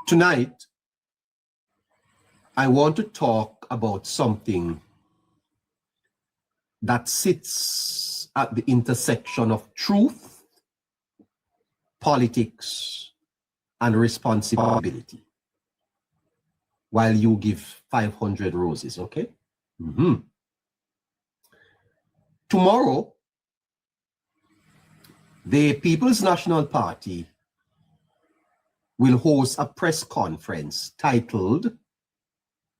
Tonight, I want to talk about something that sits at the intersection of truth, politics, and responsibility. While you give 500 roses, okay? Tomorrow, the People's National Party will host a press conference titled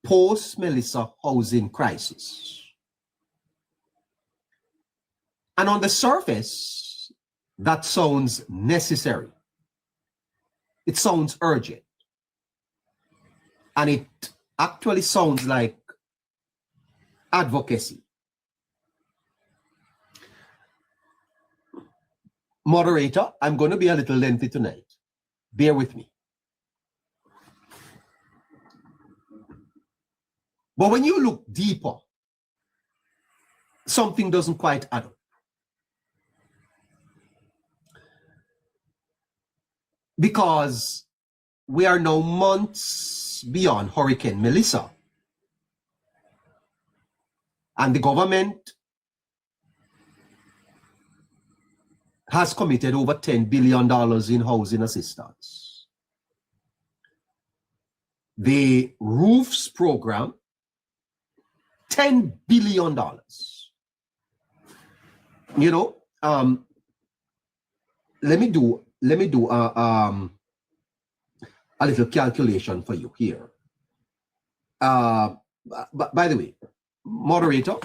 Post-Melissa Housing Crisis. And on the surface, that sounds necessary. It sounds urgent. And it actually sounds like advocacy. Moderator, I'm going to be a little lengthy tonight. Bear with me. But when you look deeper, something doesn't quite add up. Because we are now months beyond Hurricane Melissa. And the government has committed over $10 billion in housing assistance. The roofs program, $10 billion. You know, let me do a little calculation for you here. But by the way, moderator,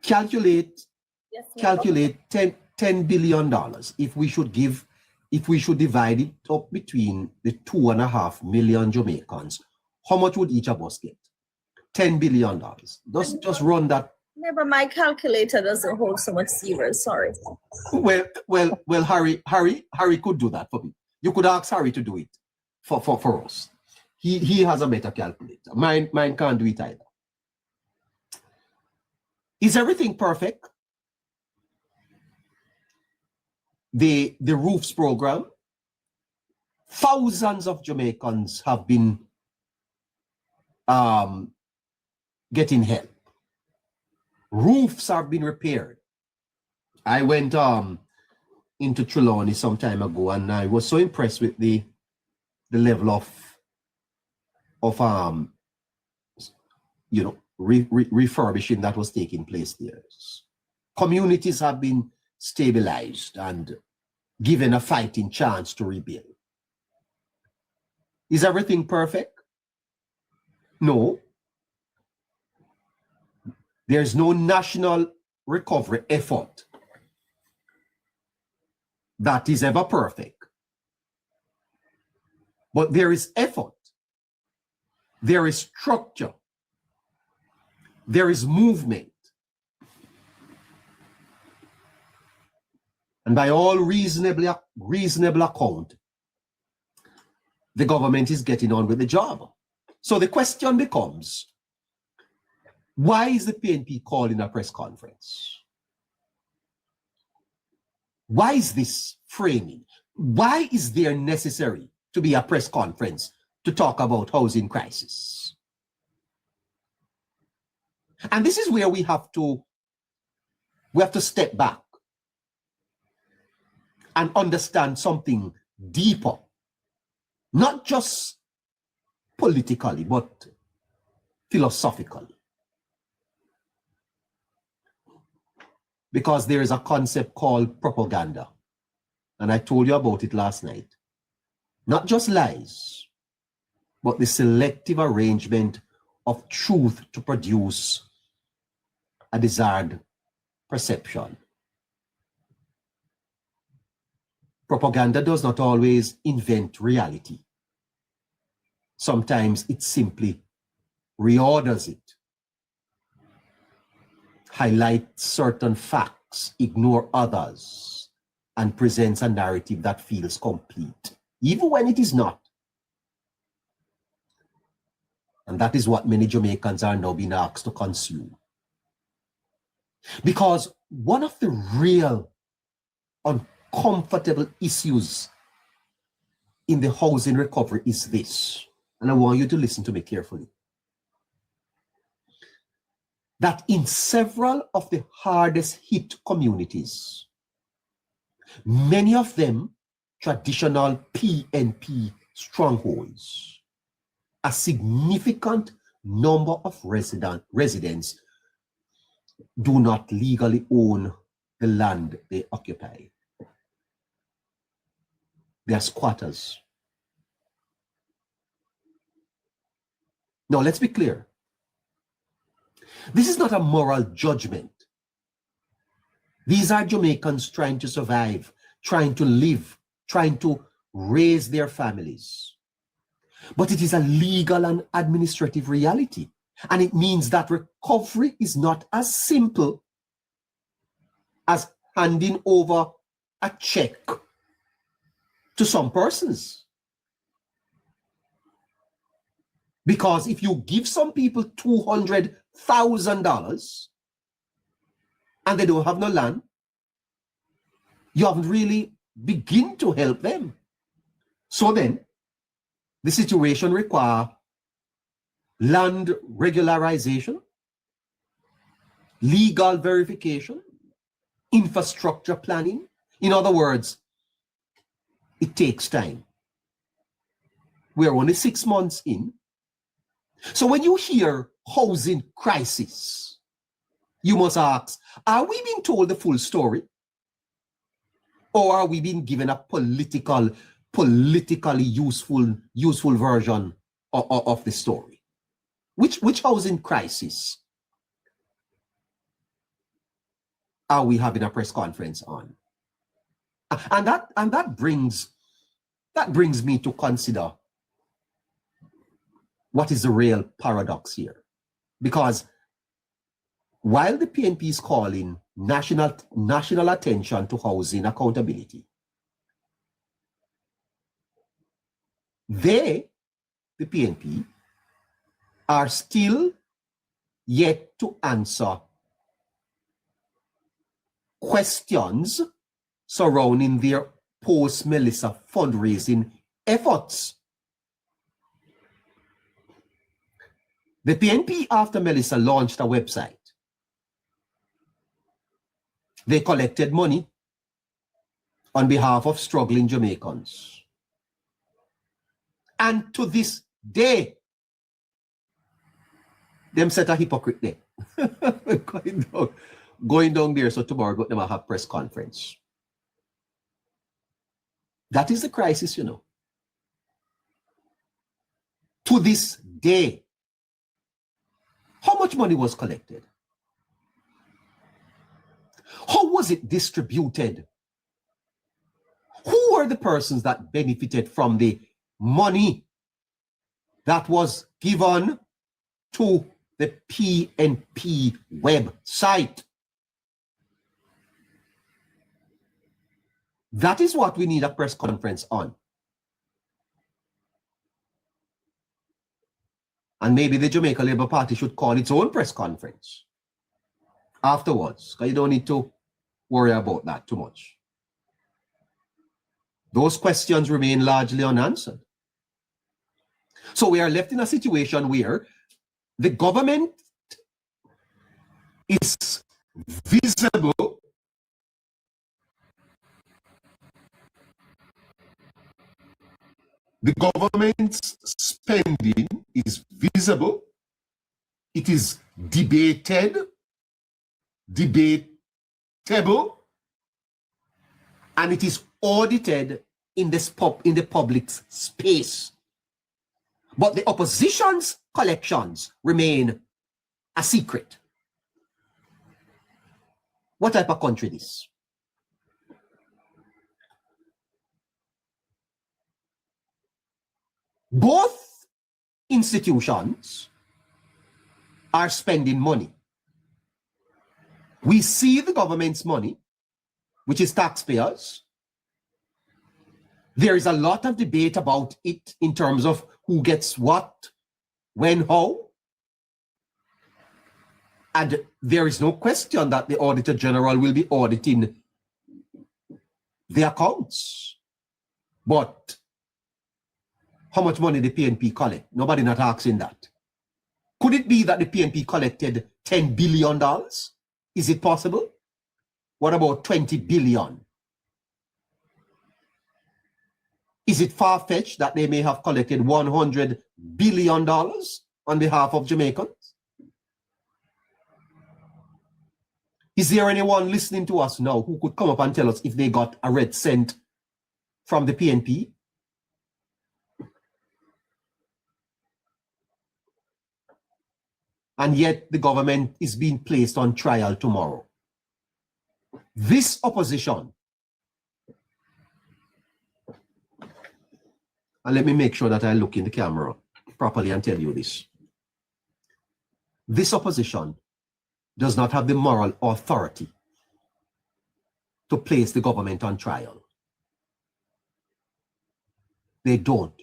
calculate $10 billion. If we should divide it up between the 2.5 million Jamaicans, how much would each of us get? $10 billion. Just run that. Yeah, but my calculator doesn't hold so much zeros, sorry. Well, Harry could do that for me. You could ask Harry to do it for us. He has a better calculator. Mine can't do it either. Is everything perfect? The roofs program, thousands of Jamaicans have been getting help. Roofs have been repaired. I went into Trelawney some time ago, and I was so impressed with the level of refurbishing that was taking place there. Communities have been stabilized and given a fighting chance to rebuild. Is everything perfect? No. There's no national recovery effort that is ever perfect. But there is effort. There is structure. There is movement. And by all reasonable account, the government is getting on with the job. So the question becomes, why is the PNP calling a press conference? Why is this framing? Why is there necessary to be a press conference to talk about housing crisis? And this is where we have to step back and understand something deeper, not just politically, but philosophically. Because there is a concept called propaganda. And I told you about it last night. Not just lies, but the selective arrangement of truth to produce a desired perception. Propaganda does not always invent reality. Sometimes it simply reorders it. Highlights certain facts, ignore others, and presents a narrative that feels complete, even when it is not. And that is what many Jamaicans are now being asked to consume. Because one of the real uncomfortable issues in the housing recovery is this, and I want you to listen to me carefully. That in several of the hardest hit communities, many of them traditional PNP strongholds, a significant number of residents do not legally own the land they occupy. They are squatters. Now, let's be clear. This is not a moral judgment. These are Jamaicans trying to survive, trying to live, trying to raise their families. But it is a legal and administrative reality. And it means that recovery is not as simple as handing over a check to some persons. Because if you give some people $200,000 and they don't have no land, you haven't really begin to help them. So then, the situation requires land regularization, legal verification, infrastructure planning. In other words, it takes time. We're only 6 months in. So when you hear housing crisis, you must ask, are we being told the full story? Or are we being given a politically useful version of the story? Which housing crisis are we having a press conference on? And that brings me to consider what is the real paradox here. Because while the PNP is calling national attention to housing accountability, the PNP, are still yet to answer questions surrounding their post-Melissa fundraising efforts. The PNP, after Melissa launched a website, they collected money on behalf of struggling Jamaicans. And to this day, them set a hypocrite there. going down there, so tomorrow go them have press conference. That is the crisis, you know. To this day, how much money was collected? How was it distributed? Who were the persons that benefited from the money that was given to the PNP website? That is what we need a press conference on. And maybe the Jamaica Labour Party should call its own press conference afterwards, because you don't need to worry about that too much. Those questions remain largely unanswered. So we are left in a situation where the government is visible the government's spending is visible, it is debatable, and it is audited in the public space. But the opposition's collections remain a secret. What type of country is this? Both institutions are spending money. We see the government's money, which is taxpayers. There is a lot of debate about it in terms of who gets what, when, how. And there is no question that the Auditor General will be auditing the accounts. But how much money the PNP collect. Nobody not asking that. Could it be that the PNP collected $10 billion? Is it possible? What about 20 billion? Is it far-fetched that they may have collected $100 billion on behalf of Jamaicans? Is there anyone listening to us now who could come up and tell us if they got a red cent from the PNP? And yet the government is being placed on trial tomorrow. This opposition, and let me make sure that I look in the camera properly and tell you this. This opposition does not have the moral authority to place the government on trial. They don't.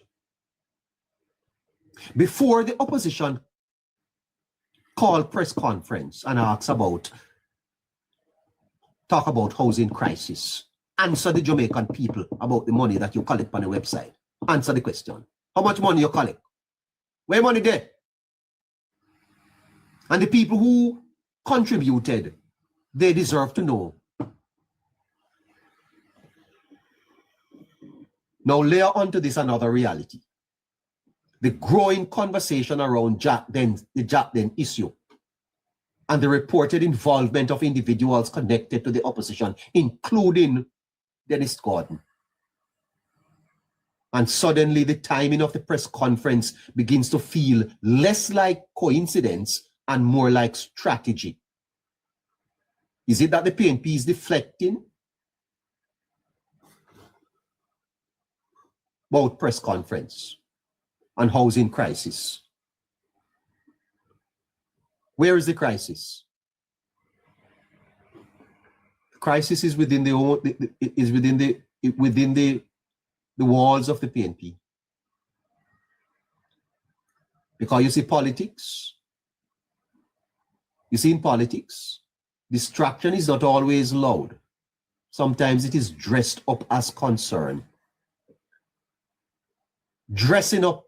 Before the opposition called press conference and talk about housing crisis, answer the Jamaican people about the money that you collect on the website. Answer the question. How much money you collect? Where money there? And the people who contributed, they deserve to know. Now layer onto this another reality. The growing conversation around the Jack Den issue and the reported involvement of individuals connected to the opposition, including Dennis Gordon. And suddenly the timing of the press conference begins to feel less like coincidence and more like strategy. Is it that the PNP is deflecting about press conference and housing crisis? Where is the crisis? The crisis is within the walls of the PNP. Because you see politics. You see in politics, distraction is not always loud. Sometimes it is dressed up as concern. Dressing up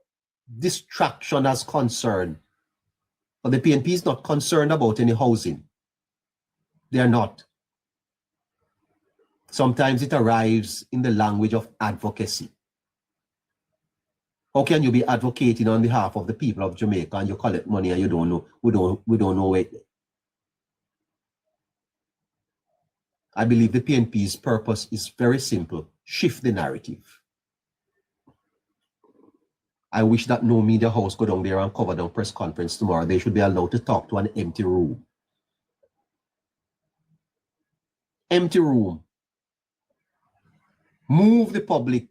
distraction as concern. But the PNP is not concerned about any housing. They are not. Sometimes it arrives in the language of advocacy. How can you be advocating on behalf of the people of Jamaica and you collect money and you don't know, we don't know it? I believe the PNP's purpose is very simple: shift the narrative. I wish that no media house go down there and cover down press conference tomorrow. They should be allowed to talk to an empty room. Empty room. Move the public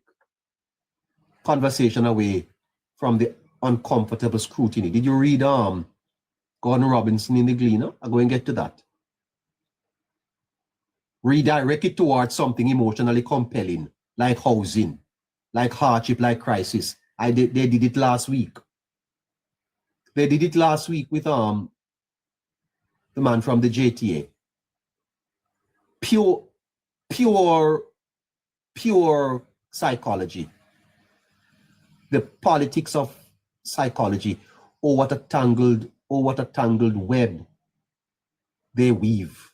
conversation away from the uncomfortable scrutiny. Did you read Gordon Robinson in the Gleaner? I'll go and get to that. Redirect it towards something emotionally compelling, like housing, like hardship, like crisis. They did it last week. They did it last week with the man from the JTA. Pure psychology. The politics of psychology. Oh, what a tangled web they weave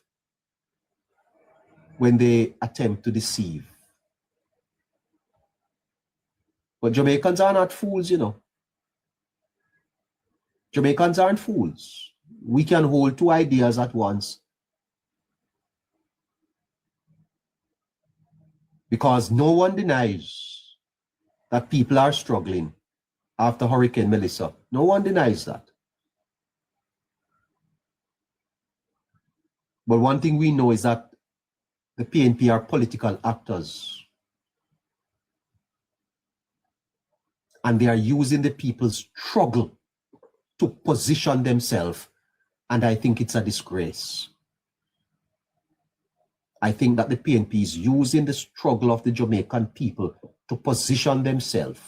when they attempt to deceive. But Jamaicans are not fools, you know. Jamaicans aren't fools. We can hold two ideas at once. Because no one denies that people are struggling after Hurricane Melissa. No one denies that. But one thing we know is that the PNP are political actors. And they are using the people's struggle to position themselves. And I think it's a disgrace. I think that the PNP is using the struggle of the Jamaican people to position themselves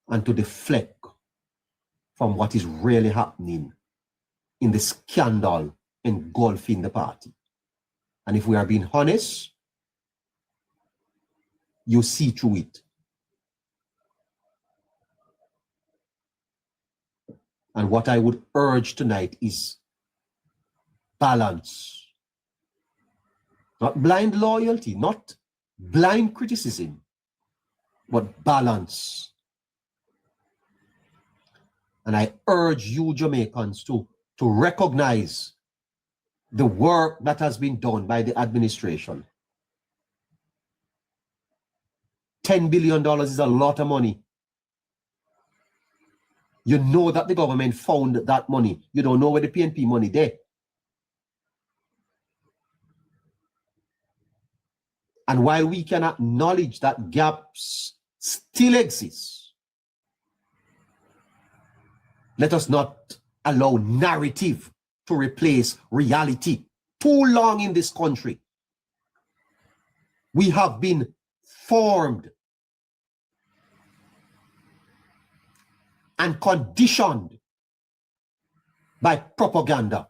and to deflect from what is really happening in the scandal engulfing the party. And if we are being honest, you see through it. And what I would urge tonight is balance. Not blind loyalty, not blind criticism, but balance. And I urge you Jamaicans to recognize the work that has been done by the administration. $10 billion is a lot of money. You know that the government found that money. You don't know where the PNP money there. And while we can acknowledge that gaps still exist, let us not allow narrative to replace reality. Too long in this country, we have been formed and conditioned by propaganda.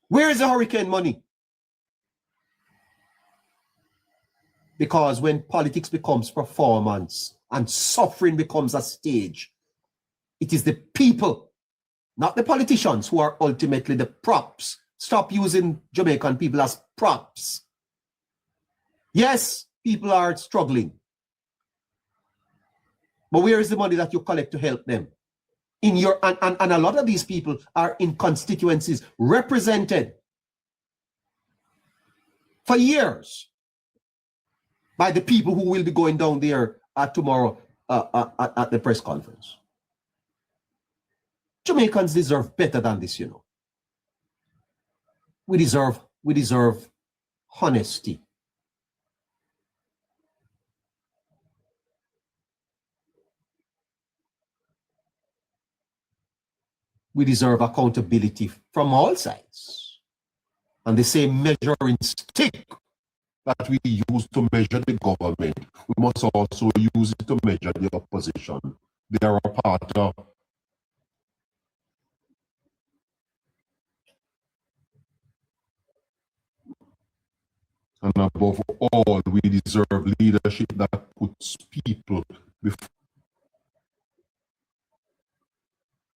Where is the hurricane money? Because when politics becomes performance and suffering becomes a stage, it is the people, not the politicians, who are ultimately the props. Stop using Jamaican people as props. Yes, people are struggling. But where is the money that you collect to help them? In your and a lot of these people are in constituencies represented for years by the people who will be going down there tomorrow at the press conference. Jamaicans deserve better than this, you know. We deserve honesty. We deserve accountability from all sides. And the same measuring stick that we use to measure the government, we must also use it to measure the opposition. They are a part of and above all, we deserve leadership that puts people before.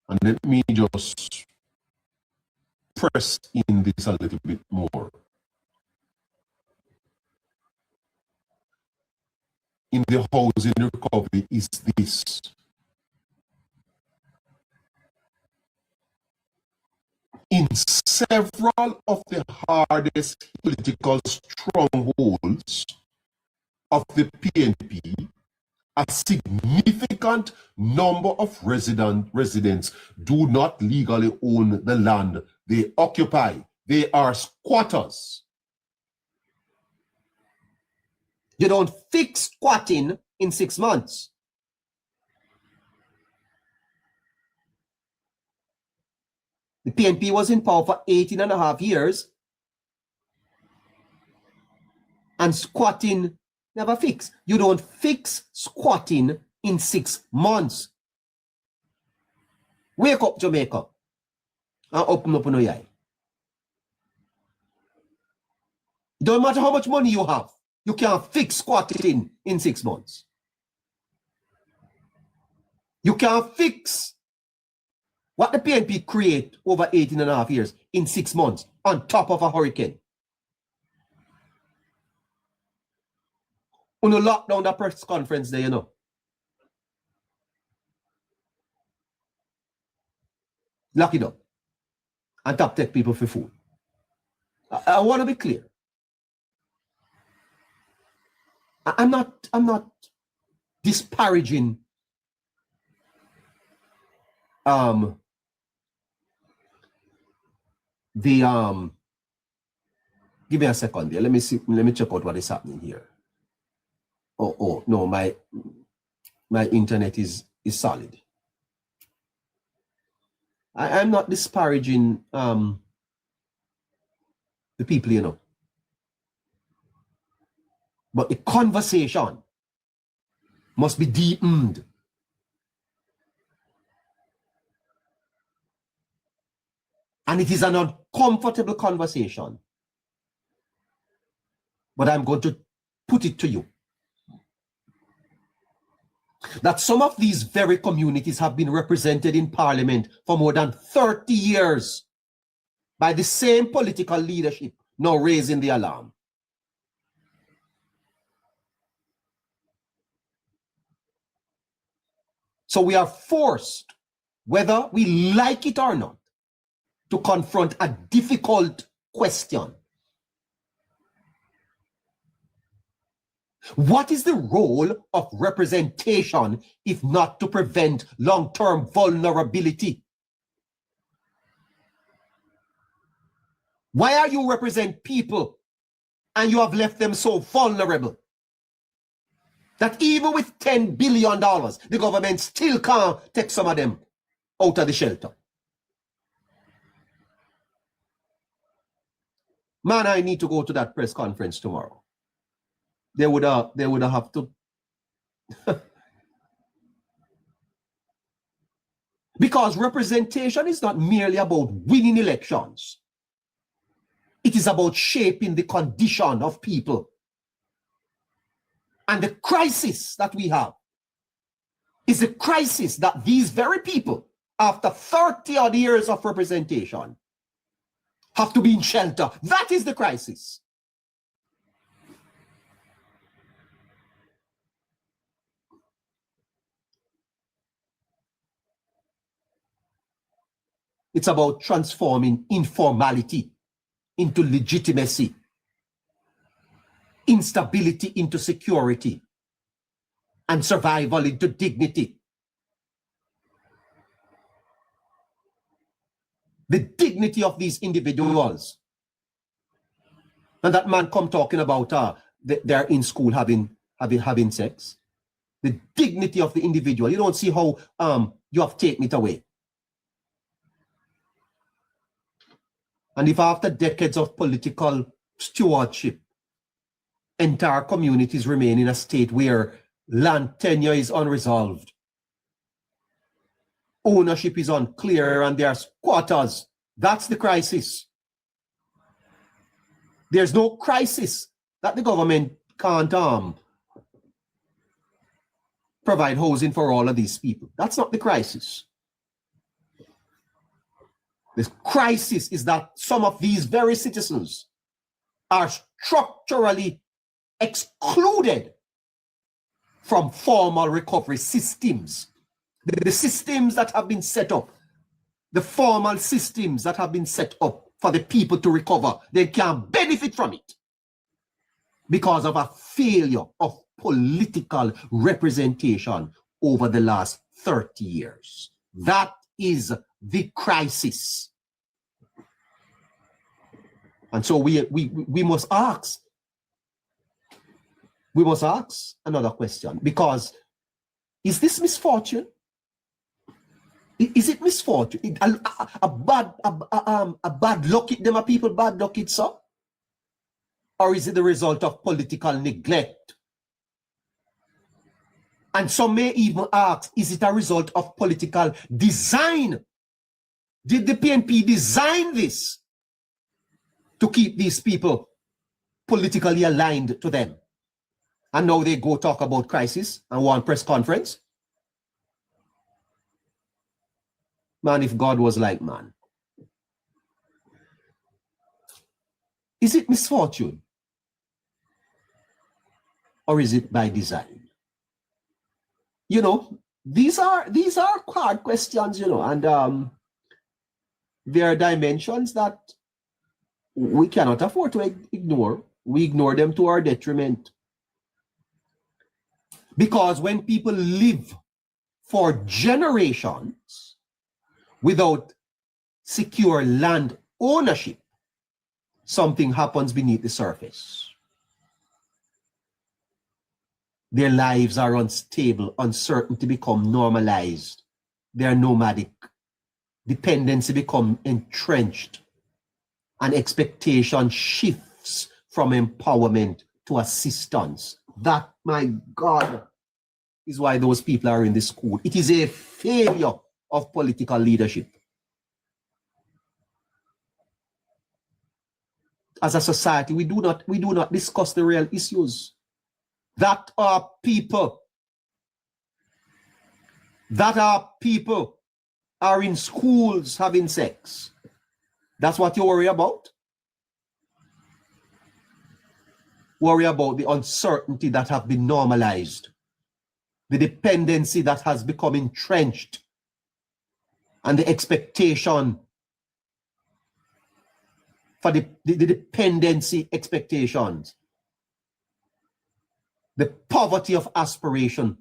And let me just press in this a little bit more. In the housing recovery is this. In several of the hardest political strongholds of the PNP, a significant number of residents do not legally own the land they occupy. They are squatters. You don't fix squatting in 6 months. The PNP was in power for 18 and a half years, and squatting never fixed. You don't fix squatting in 6 months. Wake up, Jamaica, and open up your eye. It don't matter how much money you have, you can't fix squatting in 6 months. You can't fix what the PNP create over 18 and a half years in 6 months on top of a hurricane. When you lock down the press conference there, you know. Lock it up and top take people for food. I want to be clear. I'm not disparaging give me a second there. Let me check out what is happening here. Oh no, my internet is solid. I'm not disparaging the people, you know. But the conversation must be deepened. And it is an uncomfortable conversation. But I'm going to put it to you. that some of these very communities have been represented in parliament for more than 30 years by the same political leadership now raising the alarm. So we are forced, whether we like it or not, to confront a difficult question. What is the role of representation if not to prevent long-term vulnerability? Why are you represent people and you have left them so vulnerable that even with $10 billion, the government still can't take some of them out of the shelter? Man, I need to go to that press conference tomorrow. They would have to because representation is not merely about winning elections. It is about shaping the condition of people. And the crisis that we have is the crisis that these very people, after 30 odd years of representation, have to be in shelter. That is the crisis. It's about transforming informality into legitimacy, instability into security, and survival into dignity. The dignity of these individuals. And that man come talking about they're in school having sex. The dignity of the individual. You don't see how you have taken it away. And if after decades of political stewardship, entire communities remain in a state where land tenure is unresolved, ownership is unclear, and there are squatters, that's the crisis. There's no crisis that the government can't provide housing for all of these people. That's not the crisis. The crisis is that some of these very citizens are structurally excluded from formal recovery systems. The systems that have been set up, the formal systems that have been set up for the people to recover, they can't benefit from it because of a failure of political representation over the last 30 years. That is the crisis. And so we must ask. We must ask another question, because is this misfortune? Is it misfortune? A bad luck? Them are people bad luck it so? Or is it the result of political neglect? And some may even ask, is it a result of political design? Did the PNP design this to keep these people politically aligned to them? And now they go talk about crisis and one press conference? Man, if God was like man. Is it misfortune? Or is it by design? You know, these are hard questions, you know, and there are dimensions that we cannot afford to ignore. We ignore them to our detriment. Because when people live for generations without secure land ownership, something happens beneath the surface. Their lives are unstable, uncertainty become normalized. They are nomadic. Dependency become entrenched. And expectation shifts from empowerment to assistance. That, my God, is why those people are in the school. It is a failure of political leadership. As a society, we do not discuss the real issues that our people that our people are in schools having sex. That's what you worry about? Worry about the uncertainty that have been normalized, the dependency that has become entrenched, and the expectation for the dependency expectations, the poverty of aspiration.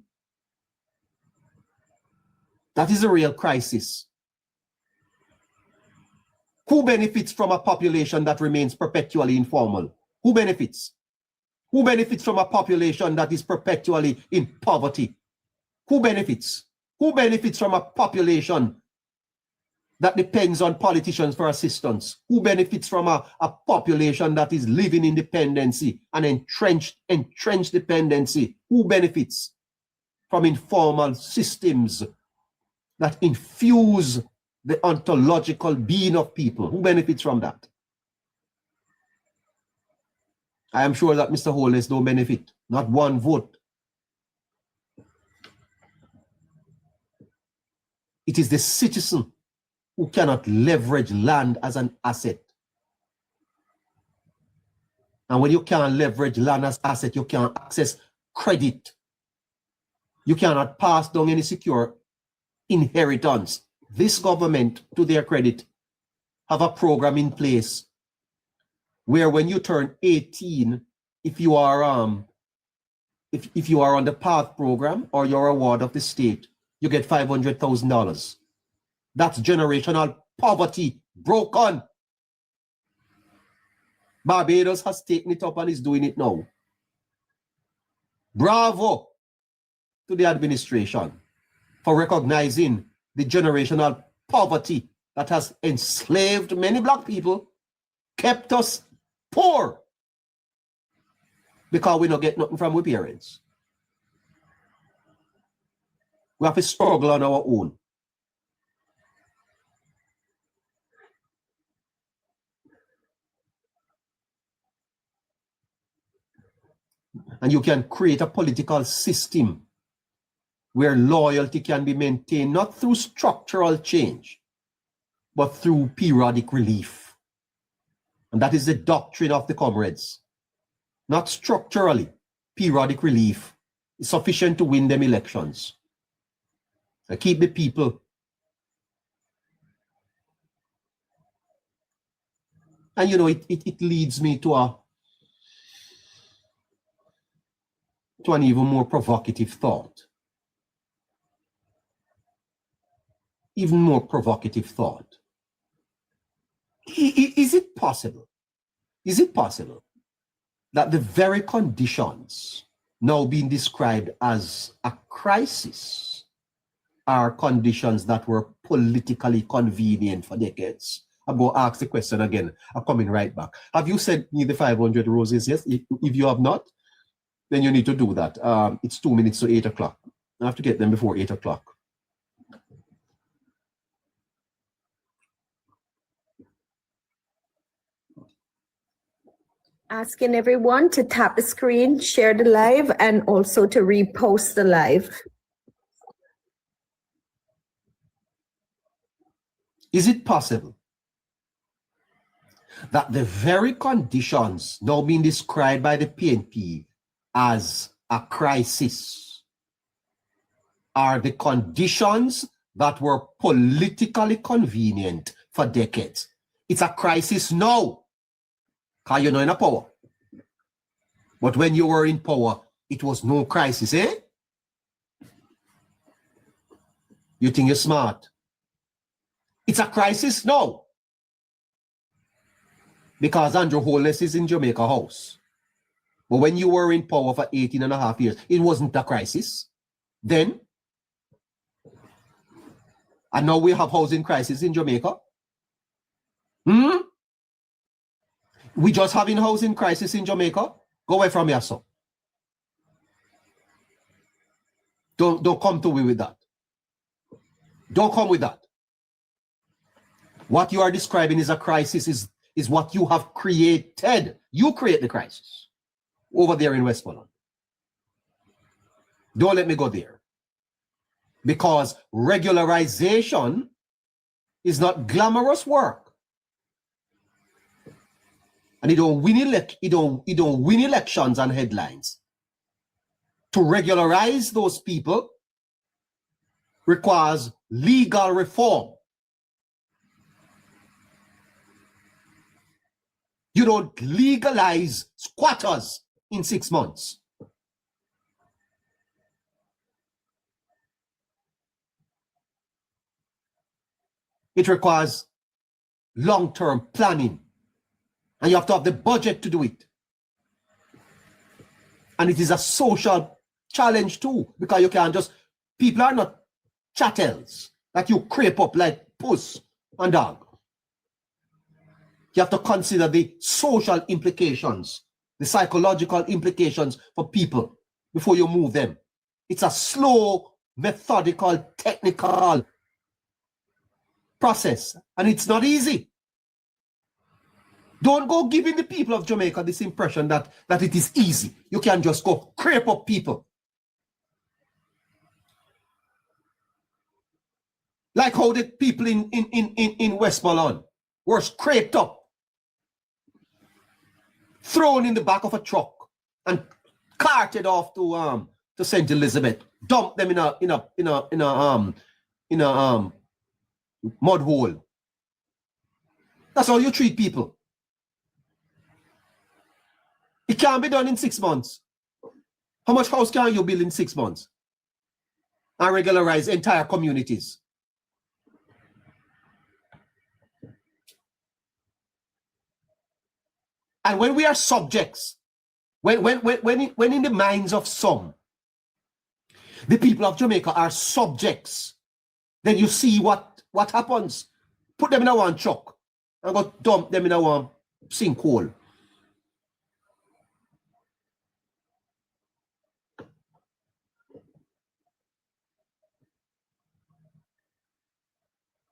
That is a real crisis. Who benefits from a population that remains perpetually informal? Who benefits? Who benefits from a population that is perpetually in poverty? Who benefits? Who benefits from a population that depends on politicians for assistance? Who benefits from a population that is living in dependency and entrenched dependency? Who benefits from informal systems that infuse the ontological being of people? Who benefits from that? I am sure that Mr. Holness don't benefit. Not one vote. It is the citizen who cannot leverage land as an asset. And when you can't leverage land as asset, you can't access credit. You cannot pass down any secure inheritance. This government, to their credit, have a program in place where when you turn 18, if you are on the PATH program or you're a ward of the state, you get $500,000. That's generational poverty broken. Barbados has taken it up and is doing it now. Bravo to the administration for recognizing the generational poverty that has enslaved many black people, kept us poor because we don't get nothing from our parents. We have to struggle on our own. And you can create a political system where loyalty can be maintained not through structural change, but through periodic relief. And that is the doctrine of the comrades. Not structurally, periodic relief is sufficient to win them elections. So keep the people. And you know, it leads me to an even more provocative thought. Even more provocative thought. Is it possible? Is it possible that the very conditions now being described as a crisis are conditions that were politically convenient for decades? I'm going to ask the question again. I'm coming right back. Have you sent me the 500 roses? Yes. If you have not, then you need to do that. It's 2 minutes to 8 o'clock. I have to get them before 8 o'clock. Asking everyone to tap the screen, share the live, and also to repost the live. Is it possible that the very conditions now being described by the PNP as a crisis are the conditions that were politically convenient for decades? It's a crisis now, because you're not in power. But when you were in power, it was no crisis, eh? You think you're smart. It's a crisis now, because Andrew Holness is in Jamaica House. But when you were in power for 18 and a half years, it wasn't a crisis then. And now we have housing crisis in Jamaica. We just having housing crisis in Jamaica. Go away from here, so. Don't come to me with that. Don't come with that. What you are describing is a crisis is what you have created. You create the crisis over there in West Poland. Don't let me go there. because regularization is not glamorous work. And you don't win elections and headlines. To regularize those people requires legal reform. You don't legalize squatters in 6 months. It requires long-term planning. And you have to have the budget to do it. And it is a social challenge too, because you can't just, people are not chattels that you creep up like puss and dog. You have to consider the social implications, the psychological implications for people before you move them. It's a slow, methodical, technical process, and it's not easy. Don't go giving the people of Jamaica this impression that it is easy. You can just go creep up people. Like how the people in Westmoreland were scraped up, thrown in the back of a truck, and carted off to St. Elizabeth, dumped them in a mud hole. That's how you treat people. It can't be done in 6 months. How much house can you build in 6 months and regularize entire communities? And when we are subjects, when in the minds of some, the people of Jamaica are subjects, then you see what happens. Put them in a one truck and go dump them in a one sinkhole.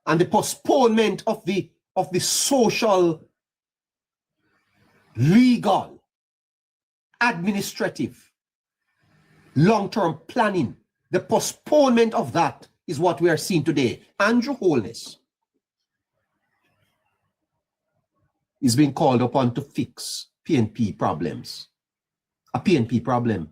And the postponement of the social, legal, administrative, long-term planning, the postponement of that is what we are seeing today. Andrew Holness is being called upon to fix PNP problems. A PNP problem.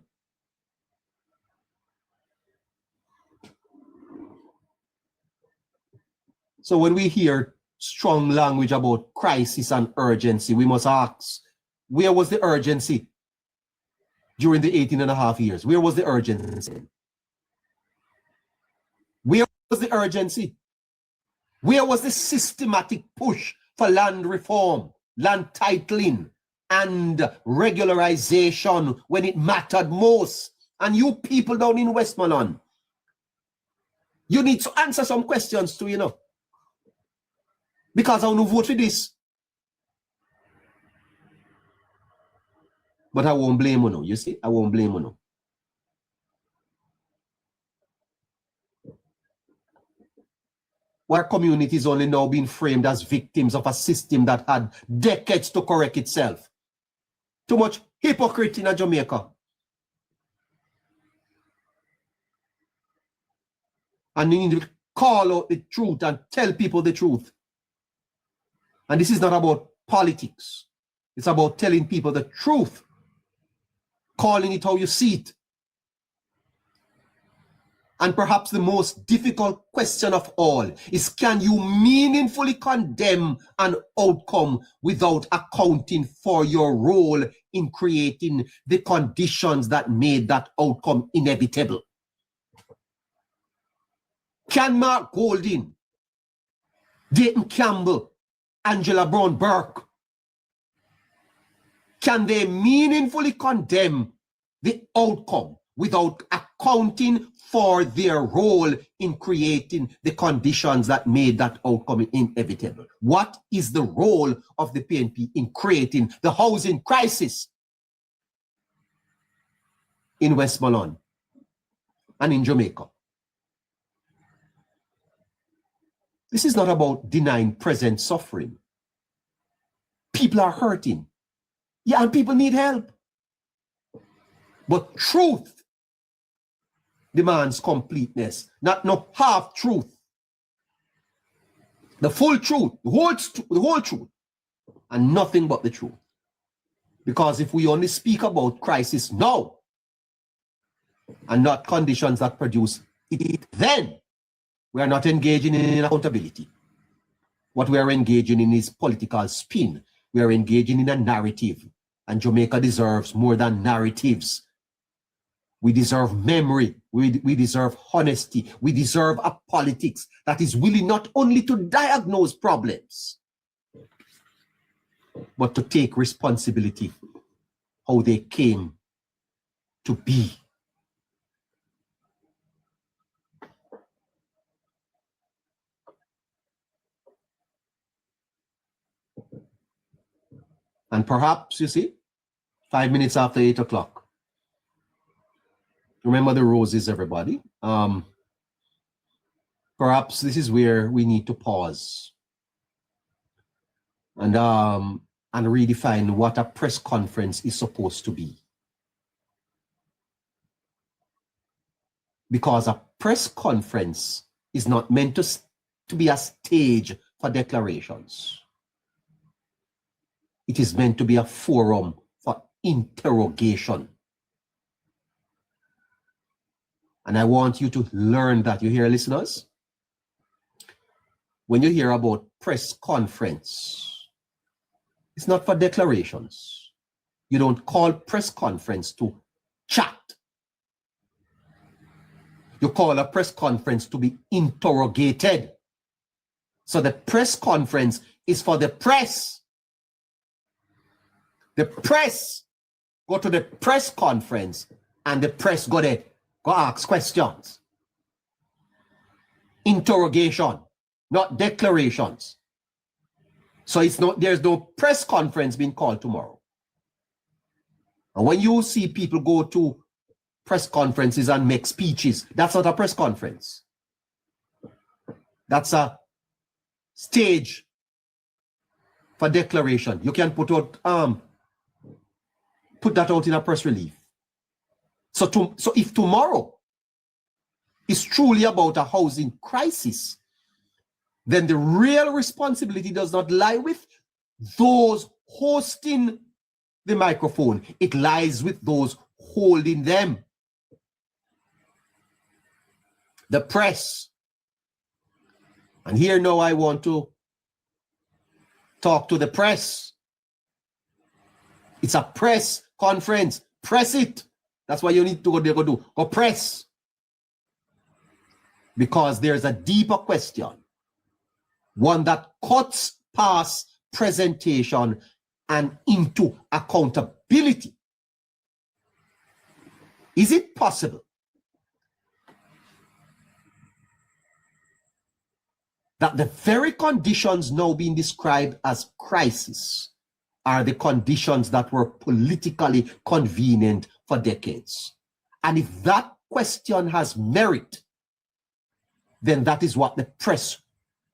So when we hear strong language about crisis and urgency, we must ask, where was the urgency during the 18.5 years? Where was the urgency? Where was the urgency? Where was the systematic push for land reform, land titling, and regularization when it mattered most? And you people down in Westmoreland, you need to answer some questions too, you know. Because I want to vote for this. But I won't blame you, you see? I won't blame you. Where communities only now being framed as victims of a system that had decades to correct itself. Too much hypocrisy in Jamaica. And you need to call out the truth and tell people the truth. And this is not about politics. It's about telling people the truth. Calling it how you see it. And perhaps the most difficult question of all is, can you meaningfully condemn an outcome without accounting for your role in creating the conditions that made that outcome inevitable? Can Mark Golding, Dayton Campbell, Angela Brown Burke, can they meaningfully condemn the outcome without accounting for their role in creating the conditions that made that outcome inevitable? What is the role of the PNP in creating the housing crisis in Westmoreland and in Jamaica? This is not about denying present suffering. People are hurting. Yeah, and people need help. But truth demands completeness, not no half truth. The full truth, the whole truth, and nothing but the truth. Because if we only speak about crisis now and not conditions that produce it, then we are not engaging in accountability. What we are engaging in is political spin. We are engaging in a narrative, and Jamaica deserves more than narratives. We deserve memory. We deserve honesty. We deserve a politics that is willing not only to diagnose problems, but to take responsibility how they came to be. And perhaps, you see, 5 minutes after 8 o'clock, remember the roses, everybody. Perhaps this is where we need to pause and redefine what a press conference is supposed to be. Because a press conference is not meant to be a stage for declarations. It is meant to be a forum for interrogation. And I want you to learn that. You hear, listeners? When you hear about press conference, it's not for declarations. You don't call press conference to chat. You call a press conference to be interrogated. So the press conference is for the press. The press go to the press conference and the press go there, go ask questions. Interrogation, not declarations. So there's no press conference being called tomorrow. And when you see people go to press conferences and make speeches, that's not a press conference. That's a stage for declaration. You can put that out in a press release. So if tomorrow is truly about a housing crisis, then the real responsibility does not lie with those hosting the microphone. It lies with those holding them. The press. And here now I want to talk to the press. It's a press conference. Press it. That's why you need to go press. Because there's a deeper question. One that cuts past presentation and into accountability. Is it possible that the very conditions now being described as crisis are the conditions that were politically convenient for decades? And if that question has merit, then that is what the press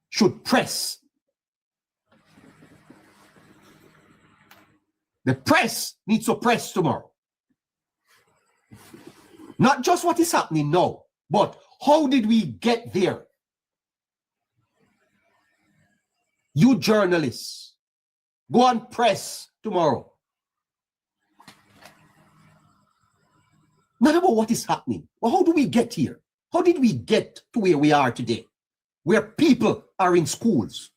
should press. The press needs to press tomorrow. Not just what is happening now, but how did we get there? You journalists, go and press tomorrow. Not about what is happening. Well, how do we get here? How did we get to where we are today? Where people are in schools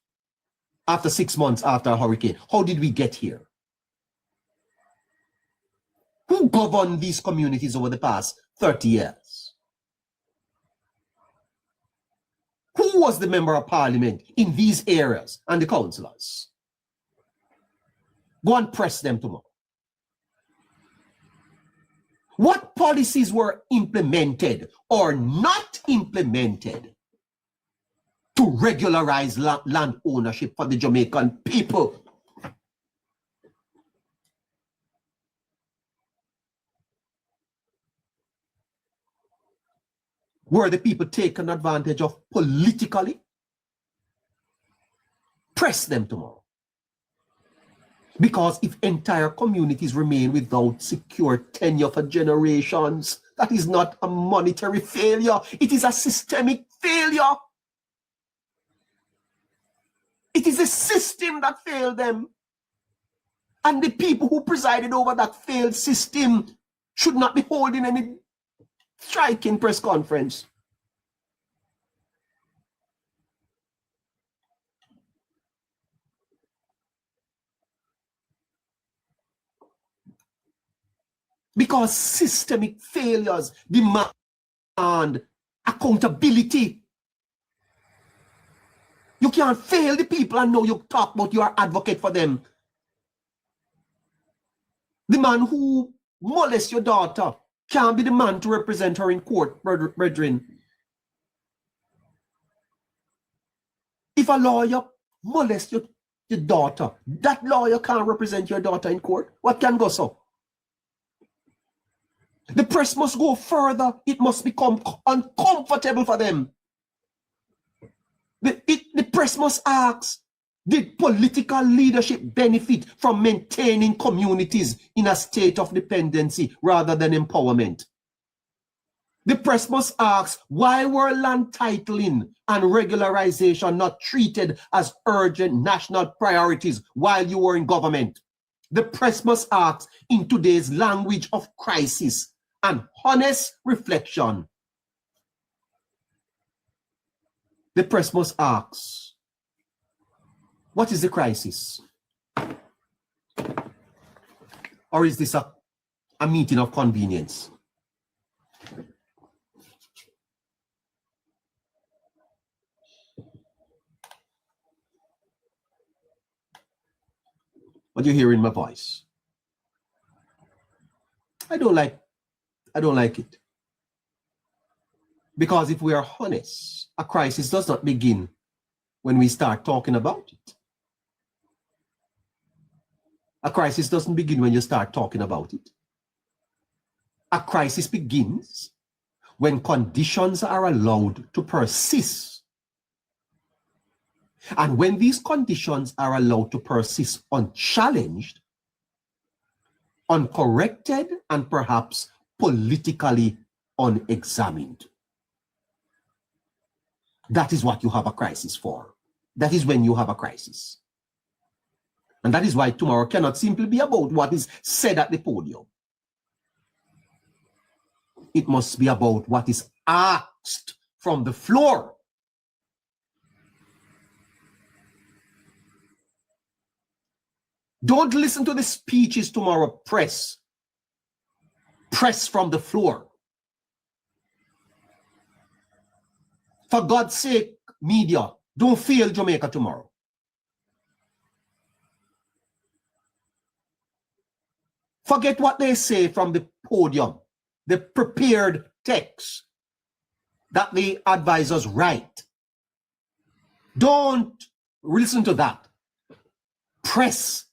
after 6 months after a hurricane. How did we get here? Who governed these communities over the past 30 years? Who was the member of parliament in these areas and the councillors? Go and press them tomorrow. What policies were implemented or not implemented to regularize land ownership for the Jamaican people? Were the people taken advantage of politically? Press them tomorrow. Because if entire communities remain without secure tenure for generations, That is not a monetary failure. It is a systemic failure. It is a system that failed them. And the people who presided over that failed system should not be holding any striking press conference. Because systemic failures demand accountability. You can't fail the people and know you talk about you are advocate for them. The man who molests your daughter can't be the man to represent her in court, brethren. If a lawyer molests your daughter, that lawyer can't represent your daughter in court. What can go so? The press must go further. It must become uncomfortable for them. The press must ask, did political leadership benefit from maintaining communities in a state of dependency rather than empowerment? The press must ask, why were land titling and regularization not treated as urgent national priorities while you were in government? The press must ask, in today's language of crisis and honest reflection, the press must ask, what is the crisis? Or is this a meeting of convenience? What you hear in my voice? I don't like it. Because if we are honest, a crisis does not begin when we start talking about it. A crisis doesn't begin when you start talking about it. A crisis begins when conditions are allowed to persist. And when these conditions are allowed to persist unchallenged, uncorrected, and perhaps politically unexamined. That is what you have a crisis for. That is when you have a crisis. And that is why tomorrow cannot simply be about what is said at the podium. It must be about what is asked from the floor. Don't listen to the speeches tomorrow, press. Press from the floor. For God's sake, media, don't fail Jamaica tomorrow. Forget what they say from the podium, the prepared text that the advisors write. Don't listen to that. Press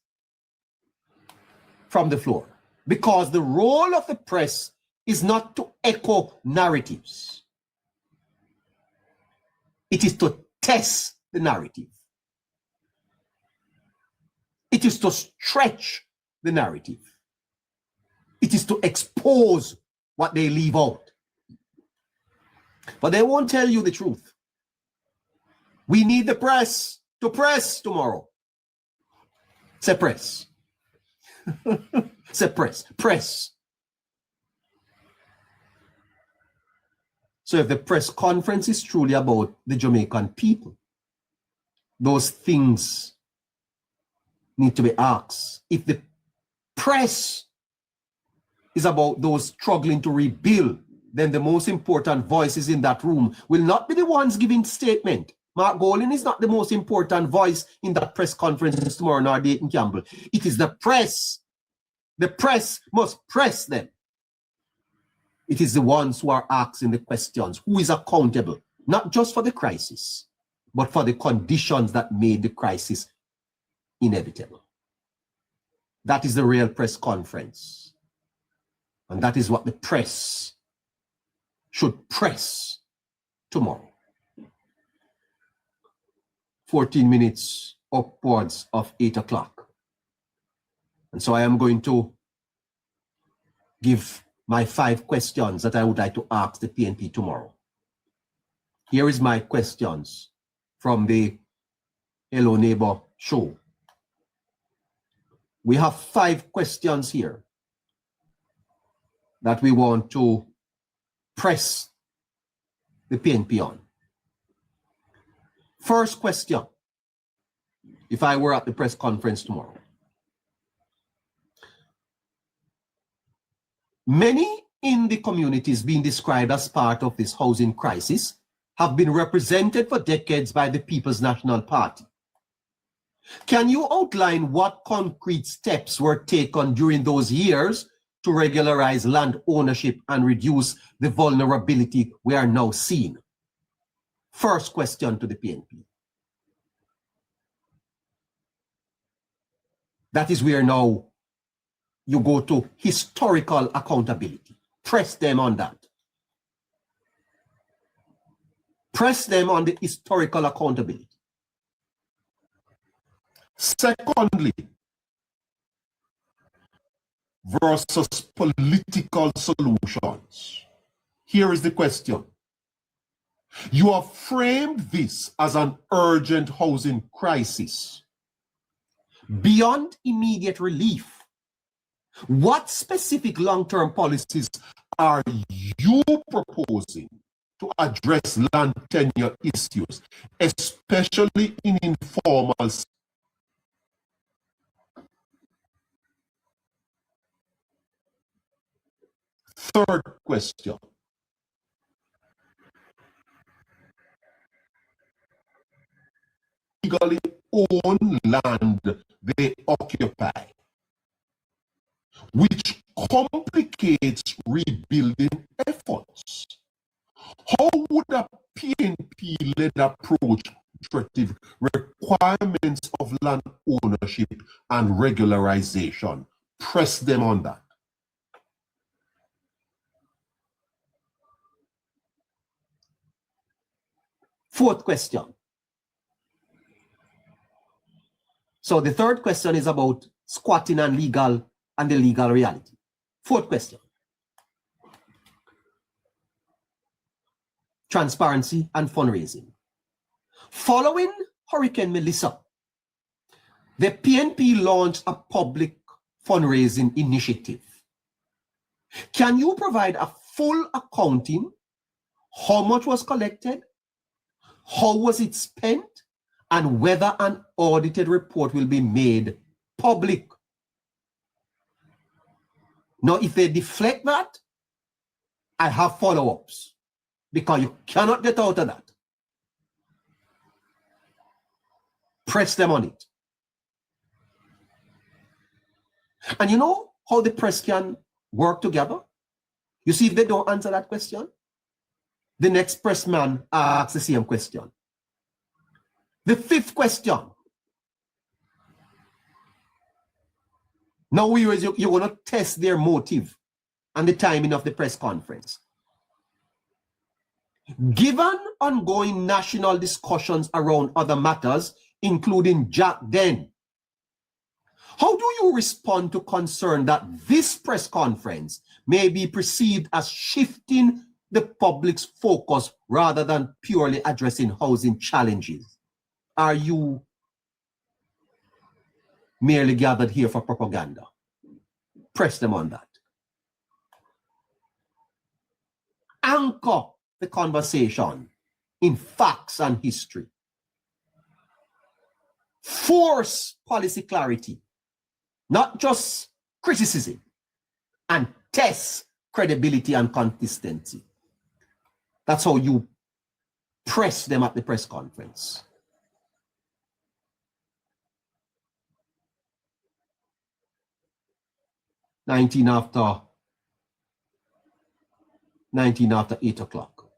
from the floor. Because the role of the press is not to echo narratives. It is to test the narrative. It is to stretch the narrative. It is to expose what they leave out. But they won't tell you the truth. We need the press to press tomorrow. Say press. Say press. Press. So if the press conference is truly about the Jamaican people, those things need to be asked. If the press is about those struggling to rebuild, then the most important voices in that room will not be the ones giving statement. Mark Golding is not the most important voice in that press conference tomorrow, nor Dayton Campbell. It is the press. The press must press them. It is the ones who are asking the questions, who is accountable, not just for the crisis, but for the conditions that made the crisis inevitable. That is the real press conference. And that is what the press should press tomorrow. 14 minutes upwards of 8 o'clock. And so I am going to give my 5 questions that I would like to ask the PNP tomorrow. Here is my questions from the Hello Neighbor show. We have 5 questions here that we want to press the PNP on. First question, if I were at the press conference tomorrow. Many in the communities being described as part of this housing crisis have been represented for decades by the People's National Party. Can you outline what concrete steps were taken during those years to regularize land ownership and reduce the vulnerability we are now seeing? First question to the PNP. That is where now you go to historical accountability. Press them on that. Press them on the historical accountability. Secondly, versus political solutions. Here is the question. You have framed this as an urgent housing crisis. Beyond immediate relief, what specific long-term policies are you proposing to address land tenure issues, especially in informal? Third question. Legally own land they occupy, which complicates rebuilding efforts. How would a PNP-led approach restrictive requirements of land ownership and regularization? Press them on that. Fourth question. So the third question is about squatting and the legal reality. Fourth question. Transparency and fundraising. Following Hurricane Melissa, the PNP launched a public fundraising initiative. Can you provide a full accounting? How much was collected? How was it spent? And whether an audited report will be made public. Now, if they deflect that, I have follow-ups, because you cannot get out of that. Press them on it. And you know how the press can work together? You see, if they don't answer that question, the next pressman asks the same question. The fifth question. Now you're going to test their motive and the timing of the press conference. Given ongoing national discussions around other matters, including Jack Den, how do you respond to concern that this press conference may be perceived as shifting the public's focus rather than purely addressing housing challenges? Are you merely gathered here for propaganda? Press them on that. Anchor the conversation in facts and history. Force policy clarity, not just criticism, and test credibility and consistency. That's how you press them at the press conference. Nineteen after 8 o'clock.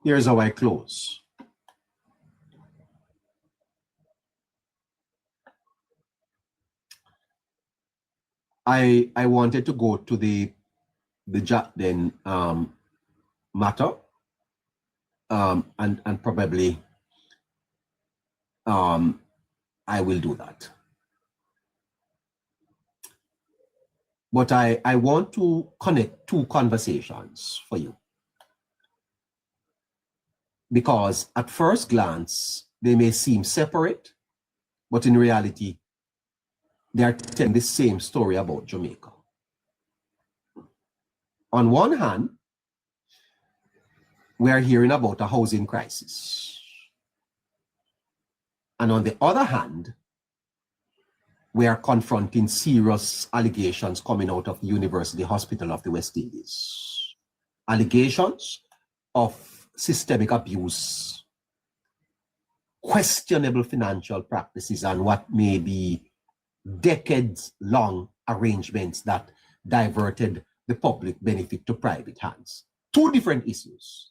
Here's how I close. I wanted to go to the Jackden matter, and probably I will do that. But I want to connect two conversations for you, because at first glance they may seem separate, but in reality they are telling the same story about Jamaica. On one hand, we are hearing about a housing crisis. And on the other hand, we are confronting serious allegations coming out of the University Hospital of the West Indies. Allegations of systemic abuse, questionable financial practices, and what may be decades-long arrangements that diverted the public benefit to private hands. Two different issues,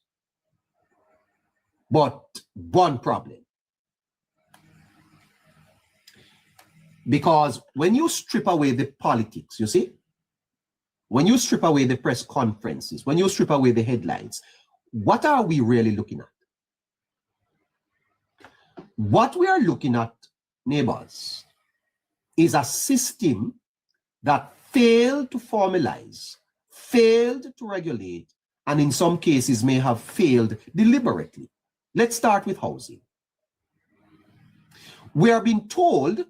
but one problem. Because when you strip away the politics, you see, when you strip away the press conferences, when you strip away the headlines, what are we really looking at? What we are looking at, neighbors, is a system that failed to formalize, failed to regulate, and in some cases may have failed deliberately. Let's start with housing. We are being told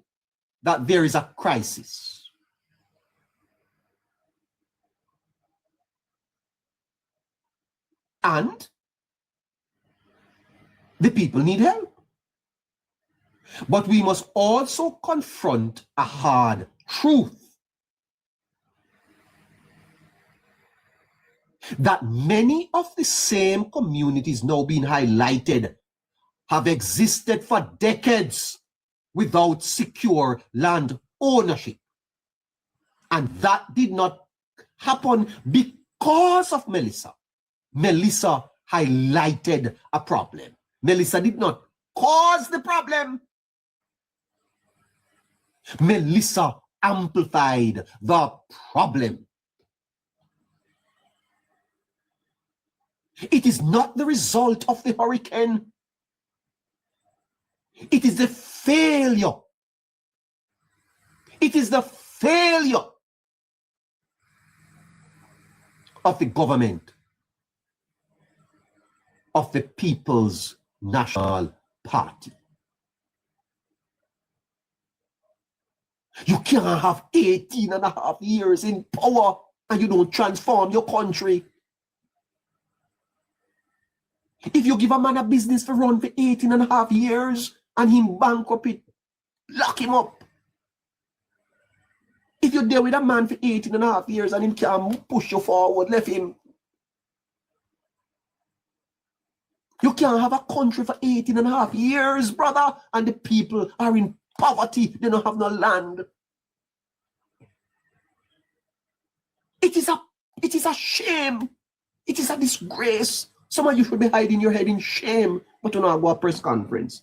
that there is a crisis. And the people need help. But we must also confront a hard truth that many of the same communities now being highlighted have existed for decades without secure land ownership. And that did not happen because of Melissa. Melissa highlighted a problem. Melissa did not cause the problem. Melissa amplified the problem. It is not the result of the hurricane. It is the failure. It is the failure of the government of the People's National Party. You can't have 18 and a half years in power and you don't transform your country. If you give a man a business for run for 18 and a half years and him bankrupt it, lock him up. If you're there with a man for 18 and a half years and him can't push you forward, left him. You can't have a country for 18 and a half years, brother, and the people are in poverty. They don't have no land. It is a shame. It is a disgrace. Some of you should be hiding your head in shame, but you not go to a press conference.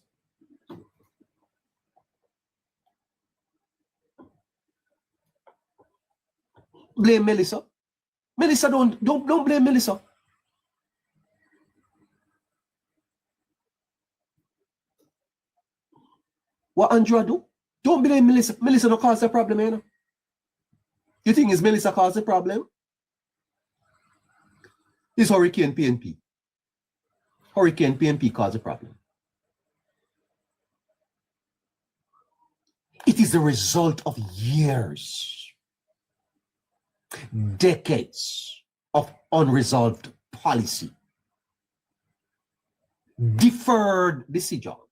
Blame Melissa. Melissa, don't blame Melissa. What Andrew do? Don't blame Melissa. Melissa don't cause the problem, you know. You think it's Melissa cause the problem? It's Hurricane PNP. Hurricane PNP caused the problem. It is the result of years, decades of unresolved policy, deferred decisions,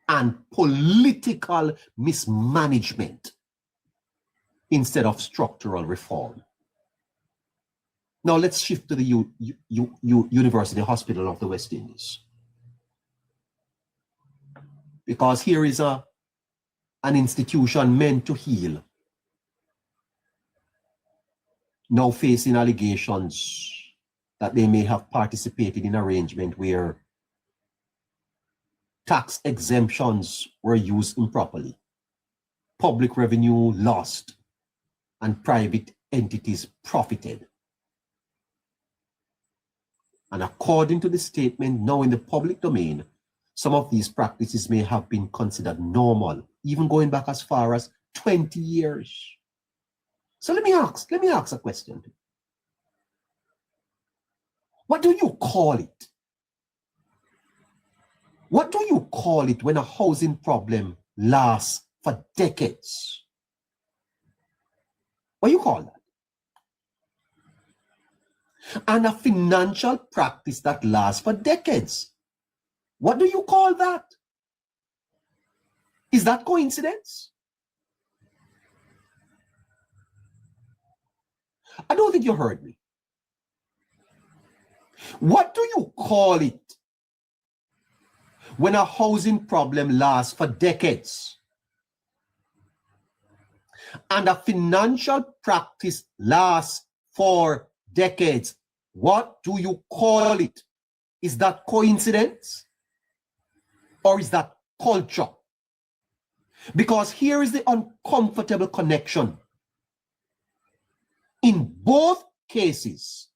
and political mismanagement instead of structural reform. Now let's shift to the University Hospital of the West Indies. Because here is an institution meant to heal, now facing allegations that they may have participated in arrangement where tax exemptions were used improperly, public revenue lost, and private entities profited. And according to the statement now in the public domain, some of these practices may have been considered normal, even going back as far as 20 years. So let me ask a question. What do you call it? What do you call it when a housing problem lasts for decades? What do you call that? And a financial practice that lasts for decades. What do you call that? Is that coincidence? I don't think you heard me. What do you call it when a housing problem lasts for decades and a financial practice lasts for decades? What do you call it? Is that coincidence or is that culture? Because here is the uncomfortable connection. In both cases,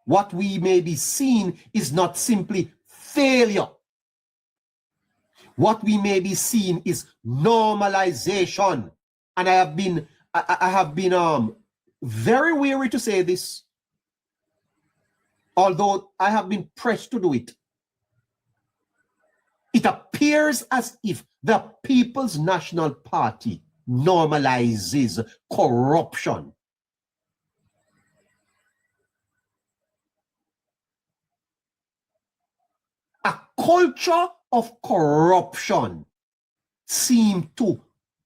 what we may be seeing is not simply failure. What we may be seeing is normalization. And I have been very weary to say this, although I have been pressed to do it. It appears as if the People's National Party normalizes corruption. A culture of corruption seems to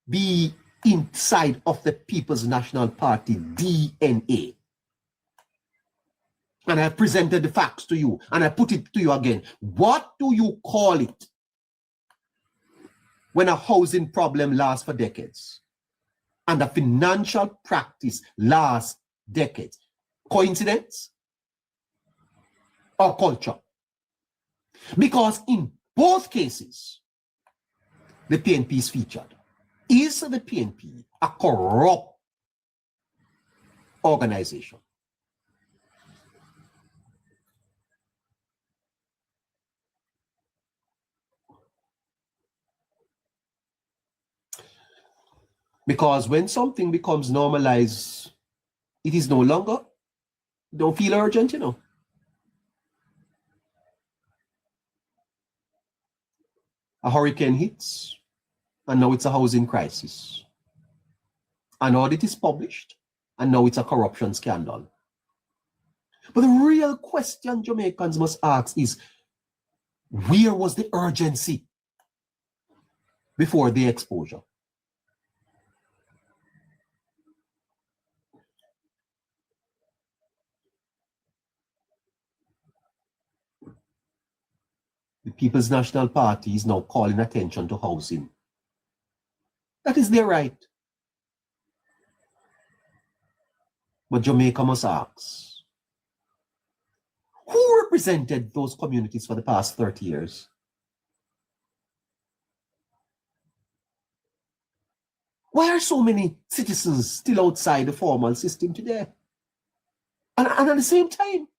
be inside of the People's National Party DNA. And I presented the facts to you, and I put it to you again. What do you call it when a housing problem lasts for decades and a financial practice lasts decades? Coincidence or culture? Because in both cases, the PNP is featured. Is the PNP a corrupt organization? Because when something becomes normalized, it is no longer, don't feel urgent, you know. A hurricane hits, and now it's a housing crisis. An audit is published, and now it's a corruption scandal. But the real question Jamaicans must ask is, where was the urgency before the exposure? The People's National Party is now calling attention to housing. That is their right. But Jamaica must ask, who represented those communities for the past 30 years? Why are so many citizens still outside the formal system today? And at the same time,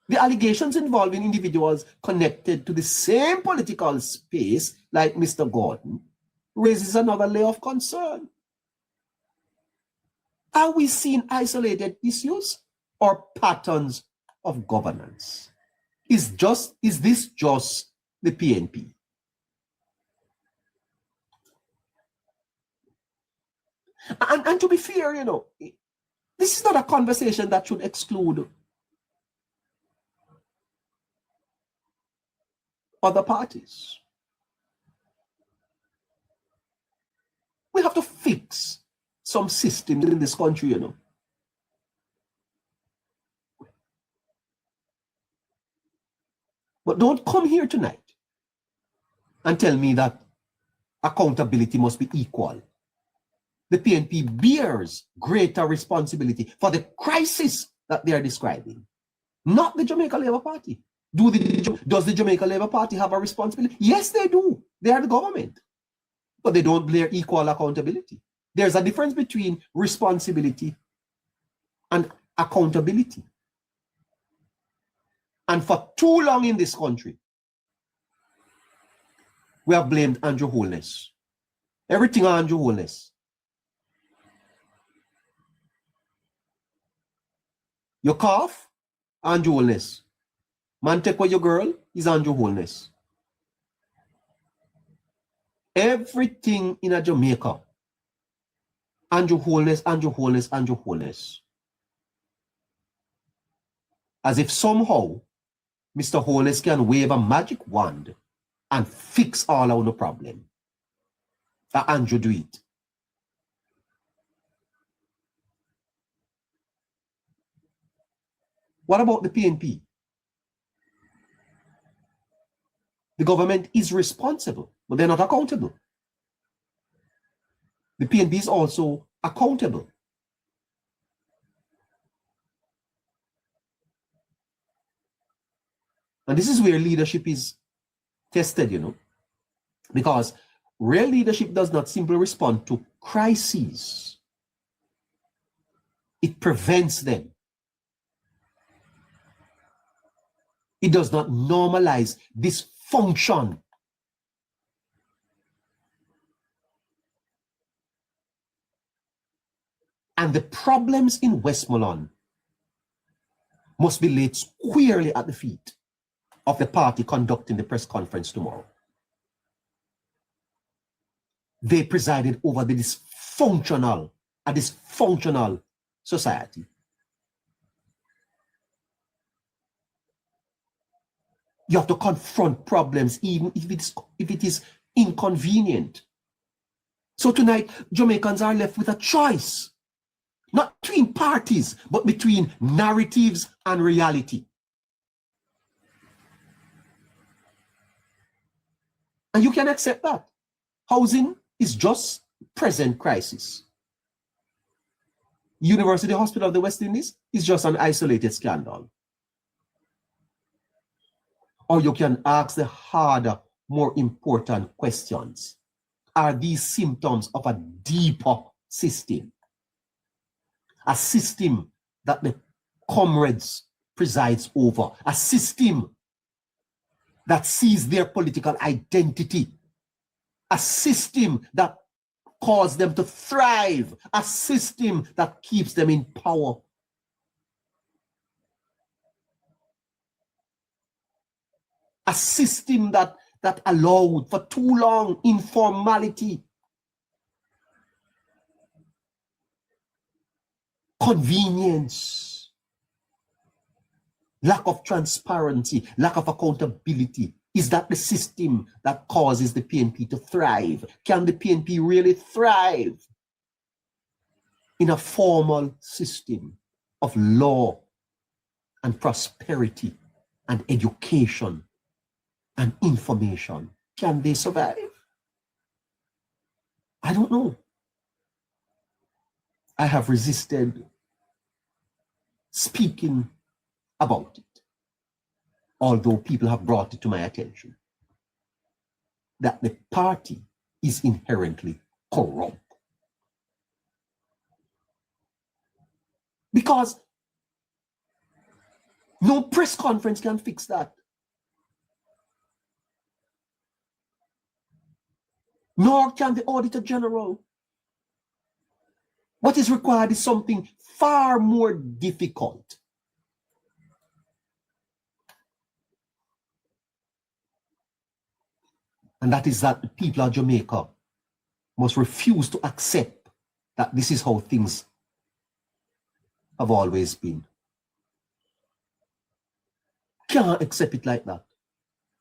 the allegations involving individuals connected to the same political space, like Mr. Gordon, raises another layer of concern. Are we seeing isolated issues or patterns of governance? Is this just the PNP? And to be fair, you know, this is not a conversation that should exclude other parties. We have to fix some systems in this country, you know. But don't come here tonight and tell me that accountability must be equal. The PNP bears greater responsibility for the crisis that they are describing, not the Jamaica Labour Party. Does the Jamaica Labour Party have a responsibility? Yes, they do. They are the government. But they don't bear equal accountability. There's a difference between responsibility and accountability. And for too long in this country, we have blamed Andrew Holness. Everything on Andrew Holness. You cough, Andrew Holness. Man take away your girl, is Andrew Holness. Everything in a Jamaica, Andrew Holness, Andrew Holness, Andrew Holness. As if somehow Mr. Holness can wave a magic wand and fix all our problem. Andrew do it. What about the PNP? The government is responsible, but they're not accountable. The PNP is also accountable. And this is where leadership is tested, you know, because real leadership does not simply respond to crises. It prevents them. It does not normalize dysfunction. And the problems in Westmoreland must be laid squarely at the feet of the party conducting the press conference tomorrow. They presided over the dysfunctional society. You have to confront problems even if it is inconvenient. So tonight, Jamaicans are left with a choice, not between parties, but between narratives and reality. And you can accept that. Housing is just present crisis. University Hospital of the West Indies is just an isolated scandal. Or you can ask the harder, more important questions. Are these symptoms of a deeper system? A system that the comrades presides over. A system that sees their political identity. A system that caused them to thrive. A system that keeps them in power. A system that allowed for too long informality, convenience, lack of transparency, lack of accountability. Is that the system that causes the PNP to thrive? Can the PNP really thrive in a formal system of law and prosperity and education and information? Can they survive? I don't know. I have resisted speaking about it, although people have brought it to my attention, that the party is inherently corrupt. Because no press conference can fix that. Nor can the Auditor General. What is required is something far more difficult. And that is that the people of Jamaica must refuse to accept that this is how things have always been. Can't accept it like that.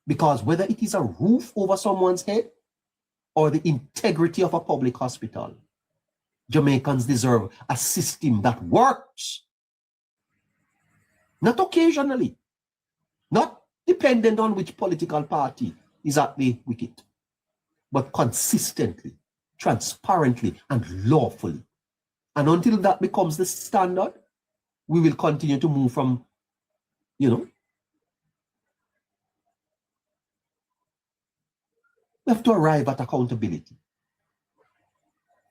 Because whether it is a roof over someone's head or the integrity of a public hospital, Jamaicans deserve a system that works. Not occasionally, not dependent on which political party is at the wicket, but consistently, transparently, and lawfully. And until that becomes the standard, we will continue to move from, we have to arrive at accountability.